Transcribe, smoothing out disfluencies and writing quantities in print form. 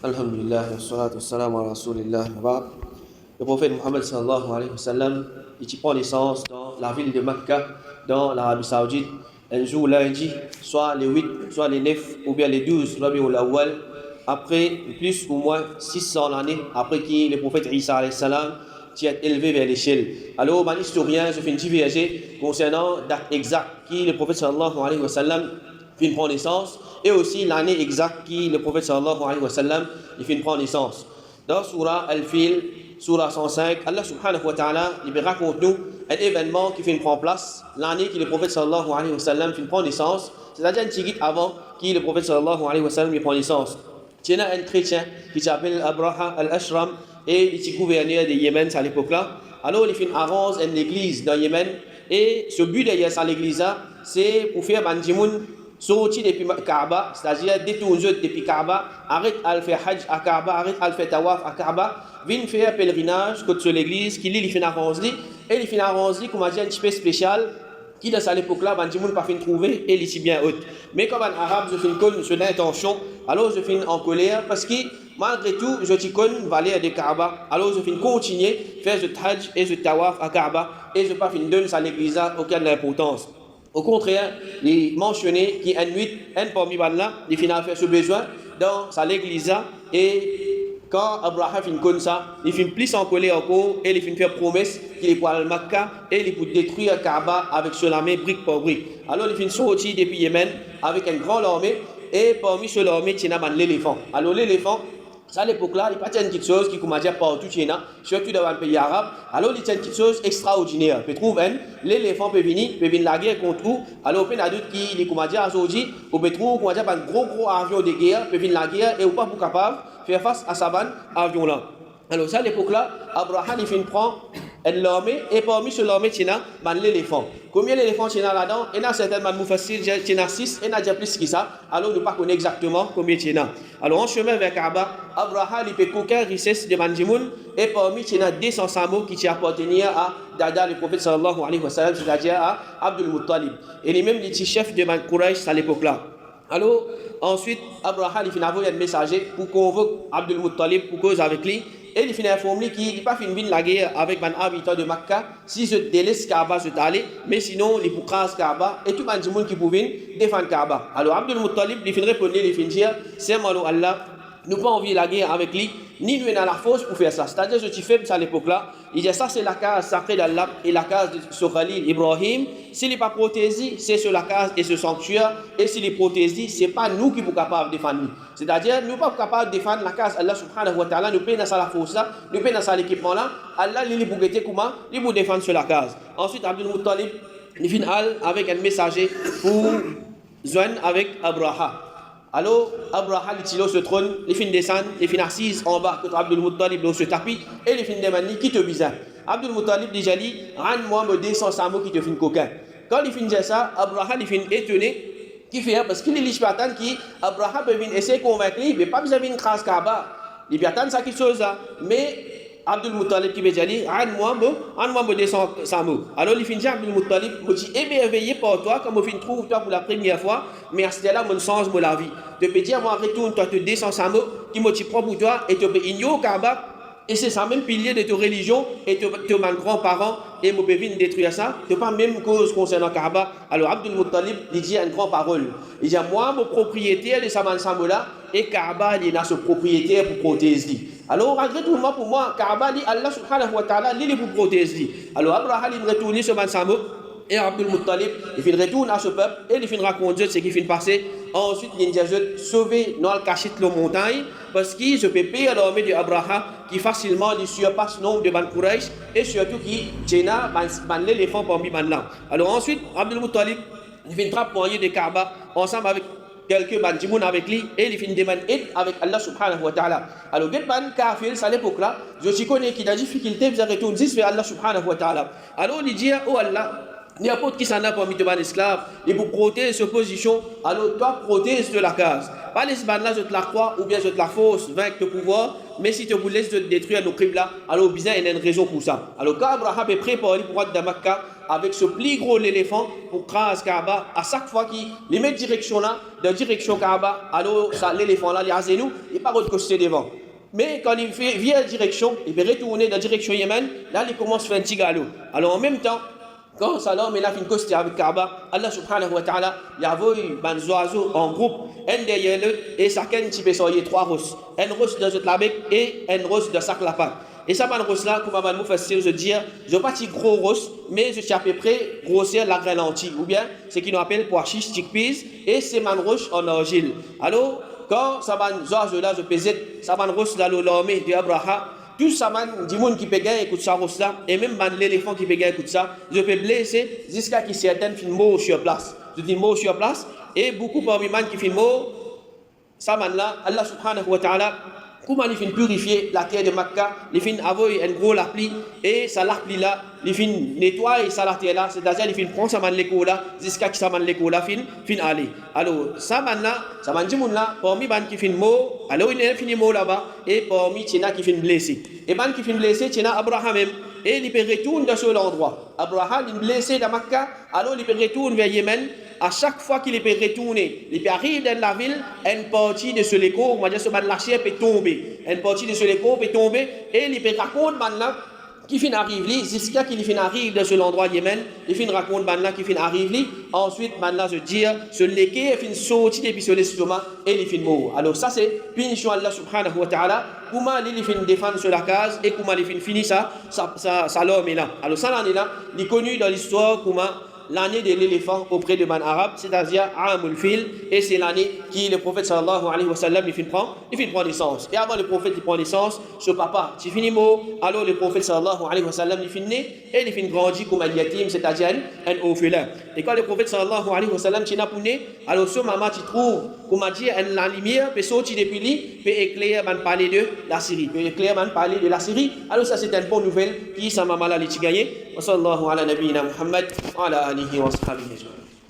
Alhamdulillah, wassalatu wassalamu ala rasulillah. Le prophète Mohammed sallallahu alayhi wa sallam, il prend naissance dans la ville de Mecca, dans l'Arabie Saoudite, un jour lundi, soit les 8, soit les 9, ou bien les 12, Rabiul Awwal, après plus ou moins 600 années, après que le prophète Isa alayhi salam est élevé vers l'échelle. Alors, un historien se fait diverger concernant la date exacte qui le prophète sallallahu alayhi wa sallam fait prendre naissance, et aussi l'année exacte qui le prophète sallallahu alayhi wa sallam il fait prendre naissance. Dans Surah Al-Fil, Surah 105, Allah subhanahu wa ta'ala il raconte nous un événement qui fait prendre place, l'année que le prophète sallallahu alayhi wa sallam fait prendre naissance, c'est-à-dire un petit avant qui le prophète sallallahu alayhi wa sallam il prend naissance. Il y a un chrétien qui s'appelle Abraha al-Ashram et il était gouverneur de Yémen à l'époque-là. Alors il fait arrange une église dans Yémen et ce but derrière cette église-là, c'est pour faire bandimoun sortir depuis Kaaba, c'est-à-dire détourner depuis Kaaba, arrête à faire Hajj à Kaaba, arrête à faire Tawaf à Kaaba, viennent faire pèlerinage contre l'église, qui il fait arrange et il fait arrange comme un petit peu spécial qui dans cette époque-là, ben, ne pas fin trouver et il est bien haute. Mais comme un arabe, je fais une intention, alors je fais en colère parce que malgré tout, je suis une valeur de Kaaba, alors je fais continuer faire ce Hajj et ce Tawaf à Kaaba et je ne pas fin donner à l'église aucune importance. Au contraire, il mentionné qu'il y a une nuit, un parmi là, il finit à faire ce besoin dans sa église et quand Abraham finit comme ça, il finit plus en colère encore et il finit faire promesse qu'il est pour aller à Mecca et il est pour détruire Kaaba avec son armée brique par brique. Alors il finit sortir depuis Yémen avec une grande armée et parmi ce armée, il y a l'éléphant. Alors l'éléphant, à l'époque-là, il n'y a pas une petite chose qui commence à partout, surtout dans un pays arabe. Alors, il y a une petite chose extraordinaire. Peut trouver l'éléphant peut venir la guerre contre vous. Alors, il y a d'autres qui commencent à aujourd'hui, ou peut trouver un gros avion de guerre, peut venir la guerre et ou pas pour capable de faire face à ce avion-là. Alors, ça, à l'époque-là, Abraham, il finit prendre l'armée et parmi ce l'armée, il y a l'éléphant. Combien d'éléphants il y a là-dedans? Il y a certainement facile, il y en a 6, il y en a déjà plus que ça. Alors, nous ne connaissons pas exactement combien il y en a. Alors, en chemin vers Kaaba, Abraham, il peut aucun richesse de Bandimoun et parmi il y a 200 samots qui appartenaient à Dada, le prophète sallallahu alayhi wa sallam, c'est-à-dire à Abdul Muttalib. Et les mêmes les petits chefs de Quraysh à l'époque-là. Alors, ensuite, Abraham, il finit envoyer un messager pour convoquer Abdul Muttalib pour cause avec lui. Et il finit informé qu'il n'a pas fini la guerre avec les habitants de Makkah si je délaisse Kaaba se aller, mais sinon il pour craser Kaaba et tout le monde qui pouvait défendre Kaaba. Alors Abdul Muttalib il finit répondre, il finit dire c'est malo Allah, nous pas envie la guerre avec lui, ni nous dans la force pour faire ça. C'est-à-dire que je fais à l'époque-là, il dit ça c'est la case sacrée d'Allah et la case de ce Khalil Ibrahim. S'il n'est pas protégé, c'est sur la case et ce sanctuaire. Et s'il est protégé, ce n'est pas nous qui sommes capables de défendre. C'est-à-dire, nous ne sommes pas capables de défendre la case Allah subhanahu wa ta'ala, nous payons dans la force là, nous payons dans l'équipement là. Allah, il est pour guetter comment? Il est pour défendre sur la case. Ensuite, Abdul Muttalib, il finit avec un messager pour joindre avec Abraham. Alors, Abraham il tire ce trône, il finit descendre, il finit assise en bas contre Abdul Muttalib dans ce tapis et il finit demander qui te bizarre. Abdul Muttalib déjà dit, rends-moi me 200 samots qui te finit coquin. Quand il finit ça, Abraham il finit étonné, qui fait parce qu'il est l'Ishbatan qui, Abraham peut venir essayer de convaincre lui, mais pas besoin de crasse Kaaba. L'Ishbatan ça quelque chose là, mais Abdul Muttalib qui veut dire, rends-moi me 200 samots. Alors il finit Abdul Muttalib, me dit émerveillé par toi, comme je trouve toi pour la première fois, mais à ce là mon change la vie. Tu peux dire, moi retourne toi te 200 samots, qui me prend pour toi, et tu peux ignorer Kaaba. Et c'est ça même pilier de ta religion et de mes grands-parents et mon pévin détruire ça. Tu pas même cause concernant Kaaba. Alors Abdul Muttalib il dit une grande parole. Il dit moi mon propriétaire de Saman Samola et Kaaba il a ce propriétaire pour protéger. Alors malgré tout pour moi Kaaba dit Allah subhanahu wa ta'ala il est pour protéger. Alors Abraham il retourne sur Saman et Abdul Muttalib, il finit retourner à ce peuple et il finit raconter ce qui finit passer. Ensuite, il a sauvé dans le cachette de la montagne parce qu'il se peut payer l'armée d'Abraham qui facilement surpasse le nombre de Ban Quraysh et surtout qui tient l'éléphant parmi les là. Alors ensuite, Abdul Muttalib, il finit trapper de Kaaba ensemble avec quelques bandimoun avec lui et il finit demander aide avec Allah subhanahu wa ta'ala. Alors, les ban kafir à l'époque là, je connais qu'il a difficulté de retourner vers Allah subhanahu wa ta'ala. Alors, il dit, oh Allah, n'importe qui s'en a parmi toi, esclave, et pour protéger sa position, alors toi, protège de la case. Pas les là, je te la crois, ou bien je te la fausse, vaincre le pouvoir, mais si tu vous laisses détruire nos crimes là, alors bien il y a une raison pour ça. Alors quand Abraham est préparé pour être dans Makkah, avec ce plus gros l'éléphant, pour craser Kaaba, à chaque fois qu'il met direction là, de direction Kaaba, alors l'éléphant là, il a nous, il n'est pas de côté devant. Mais quand il vient direction, il peut retourner dans la direction Yémen, là il commence à faire un petit galop. Alors en même temps, quand Salam est là, fin coste avec Kaaba, Allah subhanahu wa ta'ala, il y a des oiseaux en groupe, un derrière l'autre, et chacun type est trois roses. Un rose dans le labec et un rose dans sac la patte. Et ça, man rose là, comme Amal Moufassir, je dis, je ne pas si gros rose, mais je suis à peu près grossir la graine lentille, ou bien ce qu'on appelle pois chiche, chickpeas, et c'est man roche en argile. Alors, quand ça man oiseau là, je pesais, ça man rose là, l'armée de Abraham, tout ça, man, du monde qui peut gagner, écoute ça, là, et même l'éléphant qui peut gagner, écoute ça, je peux blesser jusqu'à qu'il certaines filment mort sur place. Je dis mort sur place, et beaucoup parmi man qui filment mort, ça, man là, Allah subhanahu wa ta'ala, comment il finit purifier la terre de Makkah, il finit avoir un gros lapli, et ça lapli là, il finit nettoyer ça la terre là, c'est-à-dire il finit prendre ça man l'écho là, jusqu'à que ça man l'écho là, finit aller. Alors, ça man là, ça man dit moun là, parmi man qui finit mort, alors il est fini mort là-bas, et parmi Tchena qui finit blessé. Et man qui finit blessé, Tchena Abraham même, et il peut retourner dans ce endroit. Abraham il est blessé dans Makkah, alors il peut retourner vers Yémen. À chaque fois qu'il peut retourner, il peut arriver dans la ville, une partie de ce léco, on va dire ce man lâché peut tomber. Une partie de ce léco peut tomber, et il peut raconter man là, qui finit arrive li, jusqu'à qu'il finit arrive dans ce endroit Yémen, il finit raconte man là qui finit arrive li, ensuite man là se dire, ce léqué, il finit sortir depuis ce l'estomac, et il finit mort. Alors ça c'est punition Allah subhanahu wa ta'ala, comment il finit défendre sur la case, et comment il finit ça l'homme est là. Alors ça l'année là, il est connu dans l'histoire comment l'année de l'éléphant auprès de man arabe, c'est-à-dire Amul Fil, et c'est l'année qui le prophète sallallahu alayhi wa sallam il finit prendre naissance. Et avant le prophète il prend naissance, ce papa, tu finis mot, alors le prophète sallallahu alayhi wa sallam il finit né, et il finit grandi comme un yatim, c'est-à-dire un orphelin. Et quand le prophète sallallahu alayhi wa sallam tu n'as pas né, alors ce maman tu trouves, comme a dit, la lumière peut sortir depuis lui, peut éclairer man parler de la Syrie, peut éclairer man parler de la Syrie. Alors ça c'est une bonne nouvelle qui sa maman là il a gagné. Wa sallallahu ala nabiyina Muhammad wa ala alihi wa sahbihi ajma'in.